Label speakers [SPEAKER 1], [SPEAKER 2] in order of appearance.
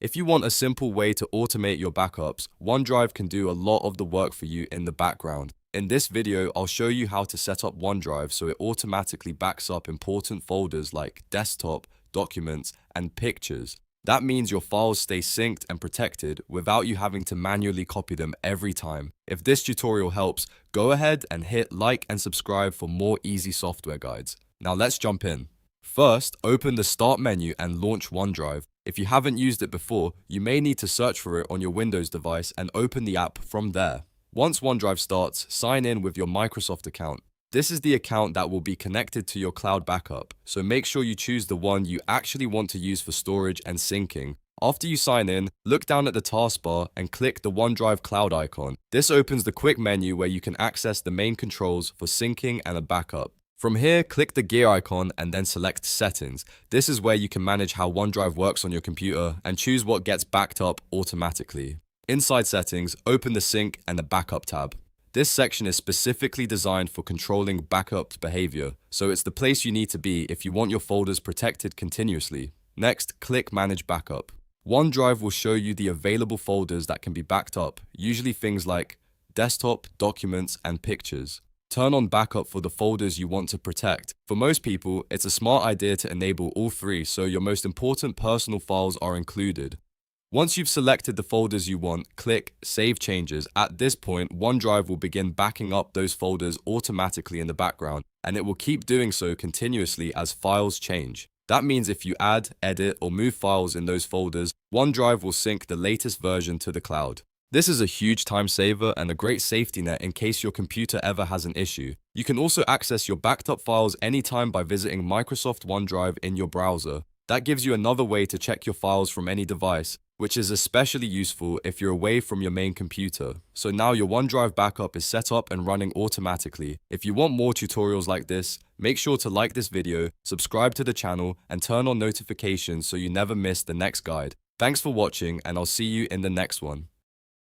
[SPEAKER 1] If you want a simple way to automate your backups, OneDrive can do a lot of the work for you in the background. In this video, I'll show you how to set up OneDrive so it automatically backs up important folders like desktop, documents, and pictures. That means your files stay synced and protected without you having to manually copy them every time. If this tutorial helps, go ahead and hit like and subscribe for more easy software guides. Now let's jump in. First, open the Start menu and launch OneDrive. If you haven't used it before, you may need to search for it on your Windows device and open the app from there. Once OneDrive starts, sign in with your Microsoft account. This is the account that will be connected to your cloud backup, so make sure you choose the one you actually want to use for storage and syncing. After you sign in, look down at the taskbar and click the OneDrive cloud icon. This opens the quick menu where you can access the main controls for syncing and a backup. From here, click the gear icon and then select Settings. This is where you can manage how OneDrive works on your computer and choose what gets backed up automatically. Inside Settings, open the Sync and the Backup tab. This section is specifically designed for controlling backup behavior, so it's the place you need to be if you want your folders protected continuously. Next, click Manage Backup. OneDrive will show you the available folders that can be backed up, usually things like desktop, documents, and pictures. Turn on backup for the folders you want to protect. For most people, it's a smart idea to enable all three so your most important personal files are included. Once you've selected the folders you want, click Save Changes. At this point, OneDrive will begin backing up those folders automatically in the background, and it will keep doing so continuously as files change. That means if you add, edit, or move files in those folders, OneDrive will sync the latest version to the cloud. This is a huge time saver and a great safety net in case your computer ever has an issue. You can also access your backed up files anytime by visiting Microsoft OneDrive in your browser. That gives you another way to check your files from any device, which is especially useful if you're away from your main computer. So now your OneDrive backup is set up and running automatically. If you want more tutorials like this, make sure to like this video, subscribe to the channel, and turn on notifications so you never miss the next guide. Thanks for watching, and I'll see you in the next one.